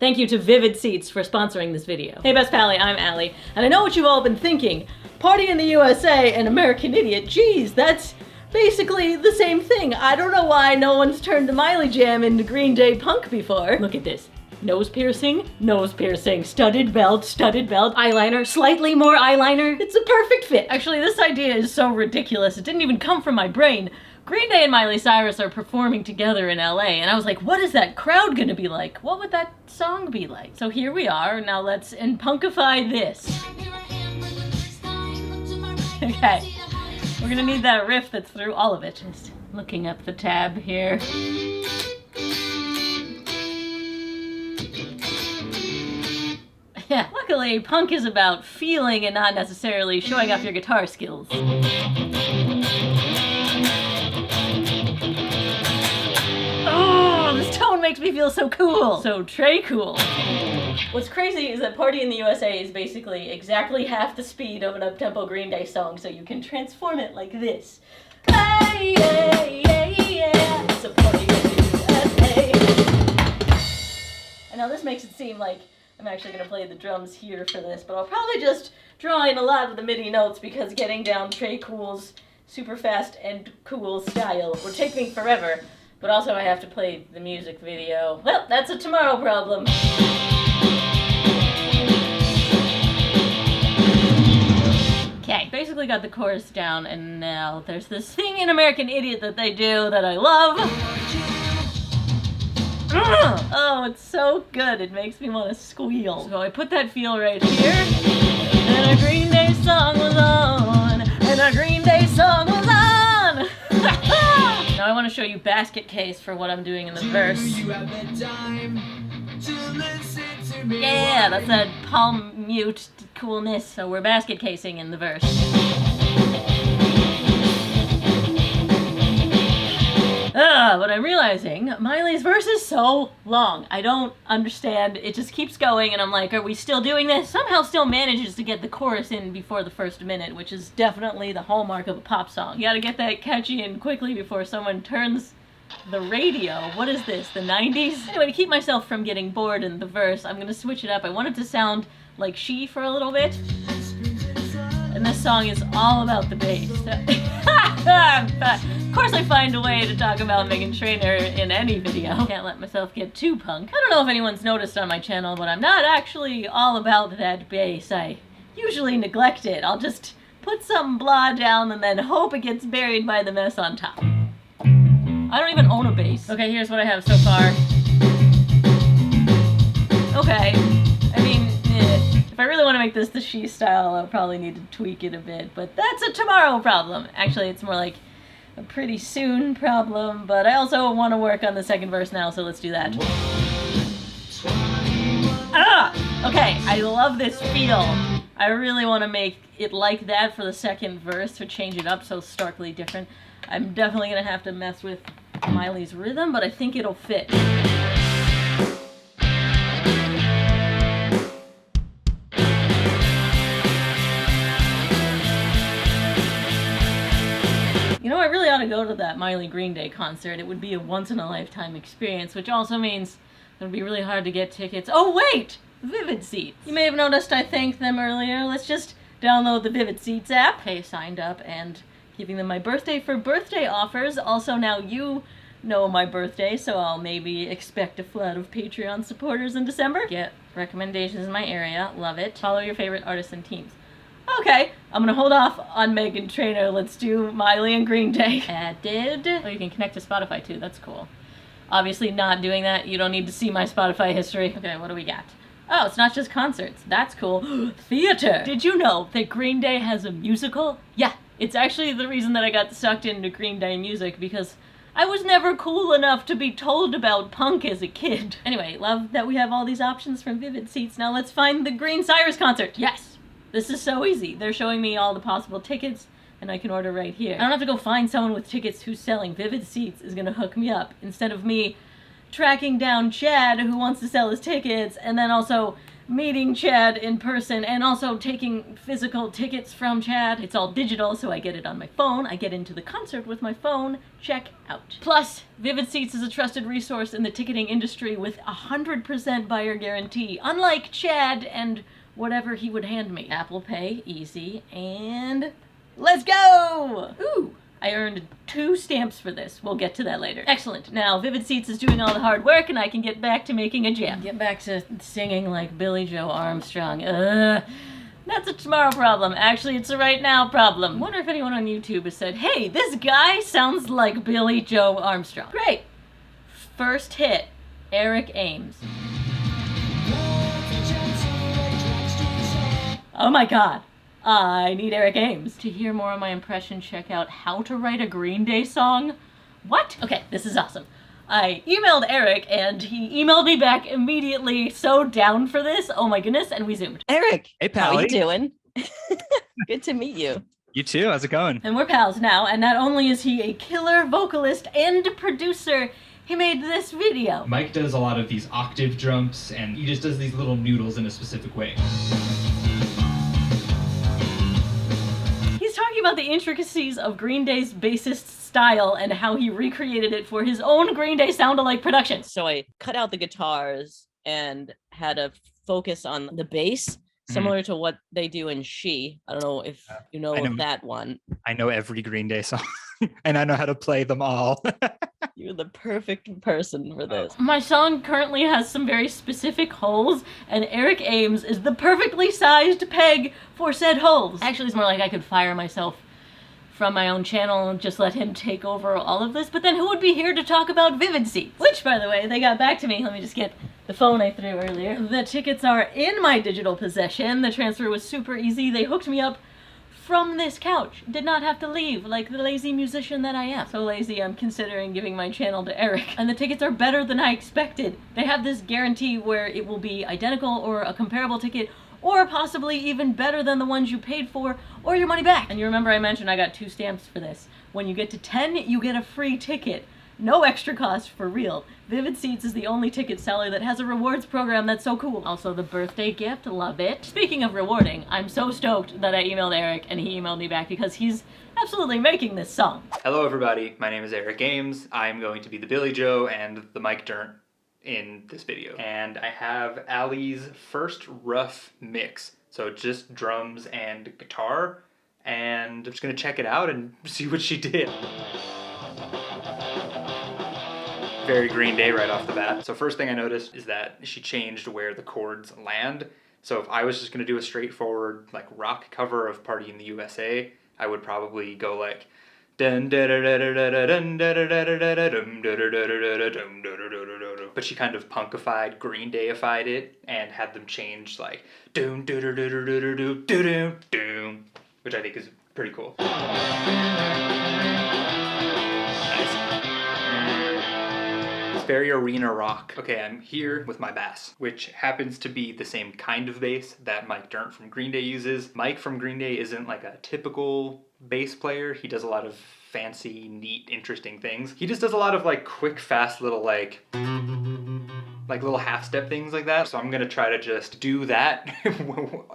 Thank you to Vivid Seats for sponsoring this video. Hey Best Pally, I'm Allie, and I know what you've all been thinking. Party in the USA and American Idiot, geez, that's basically the same thing. I don't know why no one's turned the Miley Jam into Green Day punk before. Look at this. Nose piercing, studded belt, eyeliner, slightly more eyeliner. It's a perfect fit. Actually, this idea is so ridiculous, it didn't even come from my brain. Green Day and Miley Cyrus are performing together in LA, and I was like, what is that crowd gonna be like? What would that song be like? So here we are, now let's punkify this. Okay, we're gonna need that riff that's through all of it. Just looking up the tab here. Yeah, luckily, punk is about feeling and not necessarily showing off your guitar skills. Oh, this tone makes me feel so cool. So Trey cool. What's crazy is that Party in the USA is basically exactly half the speed of an up-tempo Green Day song, so you can transform it like this. Hey, yeah, yeah, yeah. It's a party in the USA. And now this makes it seem like I'm actually going to play the drums here for this, but I'll probably just draw in a lot of the MIDI notes because getting down Trey Cool's super fast and cool style would take me forever, but also I have to play the music video. Well, that's a tomorrow problem. Okay, basically got the chorus down, and now there's this thing in American Idiot that they do that I love. Oh, it's so good. It makes me want to squeal. So I put that feel right here, and a Green Day song was on, and a Green Day song was on. Now I want to show you basket case for what I'm doing in the verse. Yeah, that's that palm mute coolness. So we're basket casing in the verse. But I'm realizing Miley's verse is so long. I don't understand. It just keeps going, and I'm like, are we still doing this? Somehow still manages to get the chorus in before the first minute, which is definitely the hallmark of a pop song. You gotta get that catchy in quickly before someone turns the radio. What is this, the 90s? Anyway, to keep myself from getting bored in the verse, I'm gonna switch it up. I want it to sound like She for a little bit. And this song is all about the bass. Of course I find a way to talk about Meghan Trainor in any video. Can't let myself get too punk. I don't know if anyone's noticed on my channel, but I'm not actually all about that bass. I usually neglect it. I'll just put some blah down and then hope it gets buried by the mess on top. I don't even own a bass. Okay, here's what I have so far. Okay. I mean, if I really want to make this the She style, I'll probably need to tweak it a bit, but that's a tomorrow problem. Actually, it's more like a pretty soon problem, but I also want to work on the second verse now, so let's do that. Okay, I love this feel. I really want to make it like that for the second verse to change it up so starkly different. I'm definitely going to have to mess with Miley's rhythm, but I think it'll fit. You know, I really ought to go to that Miley Green Day concert. It would be a once-in-a-lifetime experience, which also means it would be really hard to get tickets. Oh, wait! Vivid Seats. You may have noticed I thanked them earlier. Let's just download the Vivid Seats app. Hey, signed up and giving them my birthday for birthday offers. Also, now you know my birthday, so I'll maybe expect a flood of Patreon supporters in December. Get recommendations in my area. Love it. Follow your favorite artists and teams. Okay, I'm gonna hold off on Meghan Trainor. Let's do Miley and Green Day. Added. Oh, you can connect to Spotify too. That's cool. Obviously not doing that. You don't need to see my Spotify history. Okay, what do we got? Oh, it's not just concerts. That's cool. Theater. Did you know that Green Day has a musical? Yeah, it's actually the reason that I got sucked into Green Day music, because I was never cool enough to be told about punk as a kid. Anyway, love that we have all these options from Vivid Seats. Now let's find the Green Cyrus concert. Yes! This is so easy. They're showing me all the possible tickets, and I can order right here. I don't have to go find someone with tickets who's selling. Vivid Seats is gonna hook me up, instead of me tracking down Chad, who wants to sell his tickets, and then also meeting Chad in person and also taking physical tickets from Chad. It's all digital, so I get it on my phone. I get into the concert with my phone. Check out. Plus, Vivid Seats is a trusted resource in the ticketing industry with 100% buyer guarantee, unlike Chad and whatever he would hand me. Apple Pay, easy, and let's go! Ooh! I earned 2 stamps for this. We'll get to that later. Excellent. Now, Vivid Seats is doing all the hard work and I can get back to making a jam. Get back to singing like Billy Joe Armstrong. That's a tomorrow problem. Actually, it's a right now problem. Wonder if anyone on YouTube has said, hey, this guy sounds like Billy Joe Armstrong. Great. First hit, Eric Ames. Oh my god. I need Eric Ames. To hear more of my impression, check out How to Write a Green Day Song. What? Okay, this is awesome. I emailed Eric and he emailed me back immediately, so down for this. Oh my goodness, and we zoomed. Eric, Hey, how Pally. you doing? Good to meet you. You too. How's it going? And we're pals now, and not only is he a killer vocalist and producer, he made this video. Mike does a lot of these octave jumps, and he just does these little noodles in a specific way. He's talking about the intricacies of Green Day's bassist style and how he recreated it for his own Green Day sound-alike production. So I cut out the guitars and had a focus on the bass, similar to what they do in She. I don't know if you know, that one. I know every Green Day song, and I know how to play them all. You're the perfect person for this. My song currently has some very specific holes, and Eric Ames is the perfectly sized peg for said holes. Actually, it's more like I could fire myself from my own channel and just let him take over all of this, but then who would be here to talk about Vivid Seats? Which, by the way, they got back to me. Let me just get the phone I threw earlier. The tickets are in my digital possession. The transfer was super easy. They hooked me up from this couch. Did not have to leave like the lazy musician that I am. So lazy, I'm considering giving my channel to Eric. And the tickets are better than I expected. They have this guarantee where it will be identical or a comparable ticket, or possibly even better than the ones you paid for, or your money back. And you remember I mentioned I got 2 stamps for this. When you get to 10, you get a free ticket. No extra cost, for real. Vivid Seats is the only ticket seller that has a rewards program that's so cool. Also the birthday gift, love it. Speaking of rewarding, I'm so stoked that I emailed Eric and he emailed me back because he's absolutely making this song. Hello everybody, my name is Eric Ames. I'm going to be the Billy Joe and the Mike Dirnt in this video. And I have Allie's first rough mix. So just drums and guitar, and I'm just gonna check it out and see what she did. Very Green Day right off the bat. So first thing I noticed is that she changed where the chords land. So if I was just gonna do a straightforward like rock cover of Party in the USA, I would probably go like dun da da da da da dun da da da da da dum da da da da da dum da da da da da. But she kind of punkified, Green Dayified it, and had them change like doom da da da da da da doom doom doom, which I think is pretty cool. It's very arena rock. Okay, I'm here with my bass, which happens to be the same kind of bass that Mike Dirnt from Green Day uses. Mike from Green Day isn't like a typical bass player. He does a lot of fancy, neat, interesting things. He just does a lot of like quick, fast little like little half-step things like that. So I'm gonna try to just do that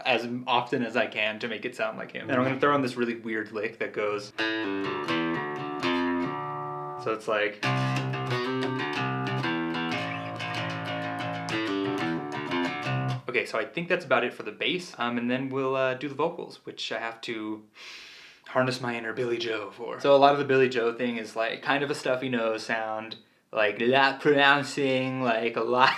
as often as I can to make it sound like him. And I'm gonna throw in this really weird lick that goes. So it's like. Okay, so I think that's about it for the bass, and then we'll do the vocals, which I have to harness my inner Billy Joe for. So a lot of the Billy Joe thing is like kind of a stuffy nose sound, like not pronouncing like a lot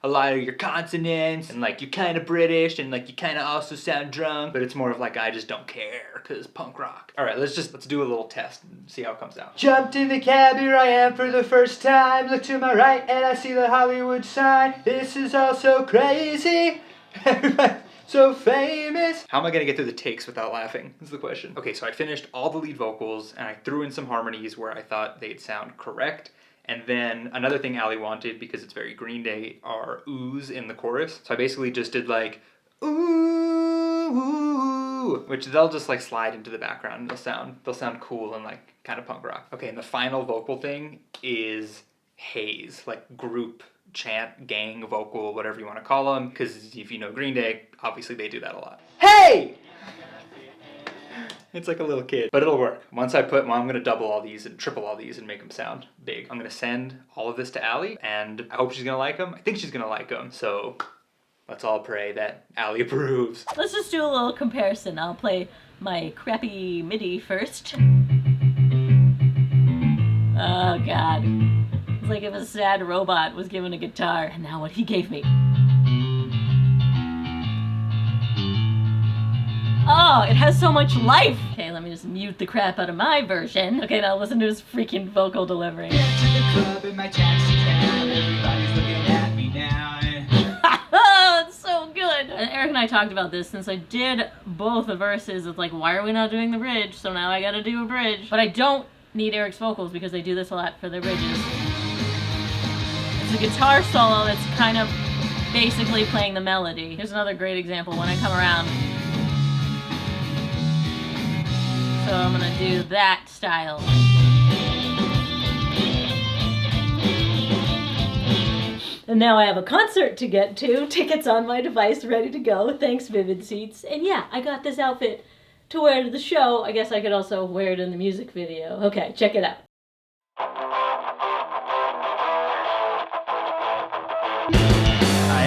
of your consonants, and like you're kind of British, and like you kind of also sound drunk, but it's more of like I just don't care, cause punk rock. All right, let's do a little test and see how it comes out. Jumped in the cab, here I am for the first time. Look to my right and I see the Hollywood sign. This is all so crazy. Everybody's so famous. How am I gonna get through the takes without laughing is the question. Okay, so I finished all the lead vocals and I threw in some harmonies where I thought they'd sound correct. And then another thing Allie wanted, because it's very Green Day, are oohs in the chorus. So I basically just did like, ooh, ooh, which they'll just like slide into the background. They'll sound cool and like kind of punk rock. Okay, and the final vocal thing is haze, like group chant, gang, vocal, whatever you want to call them, because if you know Green Day, obviously they do that a lot. Hey! It's like a little kid, but it'll work. Once I put, I'm gonna double all these and triple all these and make them sound big. I'm gonna send all of this to Allie, and I hope she's gonna like them. I think she's gonna like them, so let's all pray that Allie approves. Let's just do a little comparison. I'll play my crappy MIDI first. Oh God. It's like if a sad robot was given a guitar, and now what he gave me. Oh, it has so much life! Okay, let me just mute the crap out of my version. Okay, now listen to his freaking vocal delivery. Get to the club in my taxi cab, everybody's looking at me now. Oh, it's so good! And Eric and I talked about this since I did both the verses. It's like, why are we not doing the bridge? So now I gotta do a bridge. But I don't need Eric's vocals because they do this a lot for their bridges. It's a guitar solo that's kind of basically playing the melody. Here's another great example when I come around. So I'm gonna do that style. And now I have a concert to get to. Tickets on my device, ready to go. Thanks, Vivid Seats. And yeah, I got this outfit to wear to the show. I guess I could also wear it in the music video. Okay, check it out. I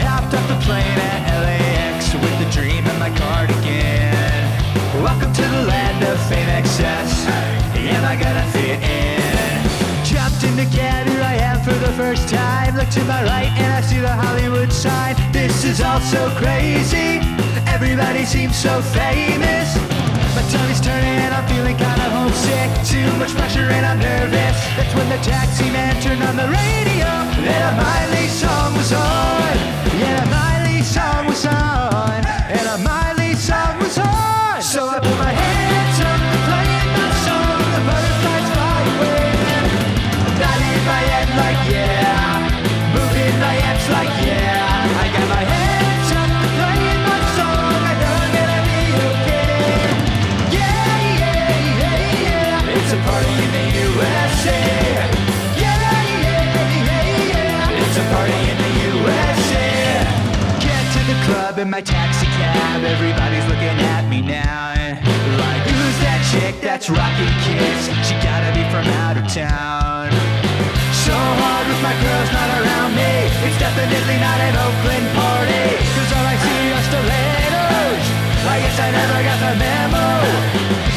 hopped off the plane at LAX with a dream in my cardigan. Welcome to the land of fame excess. Am I gonna fit in? Jumped in the cab, here I am for the first time. Look to my right and I see the Hollywood sign. This is all so crazy. Everybody seems so famous. My tummy's turning and I'm feeling kinda homesick. Too much pressure and I'm nervous. That's when the taxi man turned on the radio. And a Miley song was on. Yeah, a Miley song was on. And a Miley song was on. So I put my hands up and playing my song. The butterflies fly away. Nodding my head like yeah. Moving my hips like yeah. I got my hands up and playing my song. I know I'm gonna be okay. Yeah, yeah, yeah, yeah. It's a party in the USA. Yeah, yeah, yeah, yeah. It's a party in the USA. Get to the club in my taxi cab. Everybody's looking at me now. Like, who's that chick that's rocking kicks? She gotta be from out of town. So hard with my girls not around me. It's definitely not an Oakland party. Cause all I see are stilettos. I guess I never got the memo.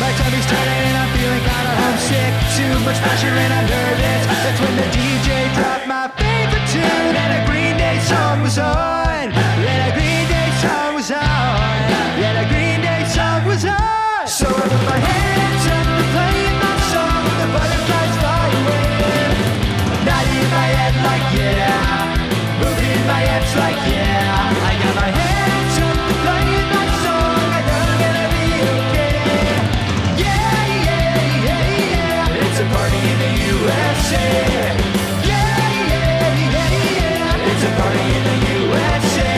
My tummy's turning and I'm feeling kinda homesick. Too much pressure and I'm nervous. That's when the DJ dropped my favorite tune. And a Green Day song was on. And a Green Day song was on. And a Green Day song was on. So I put my hands up and playing my song. The butterflies fly away. Nodding my head like yeah. Moving my hips like yeah. I got my hands up and playing my song. I know I'm gonna be okay. Yeah, yeah, yeah, yeah. It's a party in the USA. Yeah, yeah, yeah, yeah. It's a party in the USA.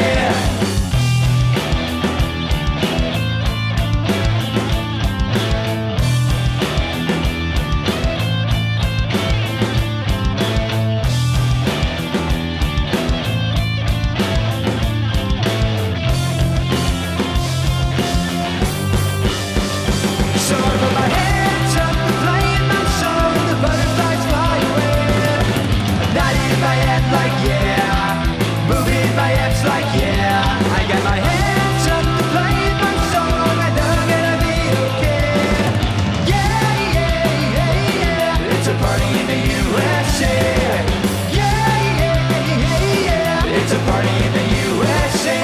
So I put my hands up and playing my song. The butterflies fly away. Nodding my head like yeah. Moving my hips like yeah. I got my hands up and playing my song. I know I'm gonna be okay. Yeah, yeah, yeah, yeah. It's a party in the USA. Yeah, yeah, yeah, yeah. It's a party in the USA.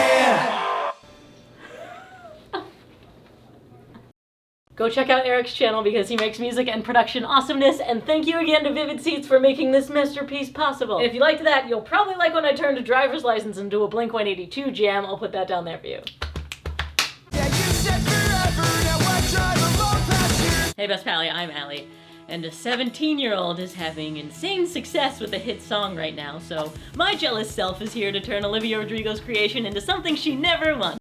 Go check out Eric's channel because he makes music and production awesomeness, and thank you again to Vivid Seats for making this masterpiece possible. And if you liked that, you'll probably like when I turn to driver's license and do a Blink-182 jam. I'll put that down there for you. Yeah, you said forever, now I drive along past here. Hey Best Pally, I'm Allie, and a 17-year-old is having insane success with a hit song right now, so my jealous self is here to turn Olivia Rodrigo's creation into something she never wants.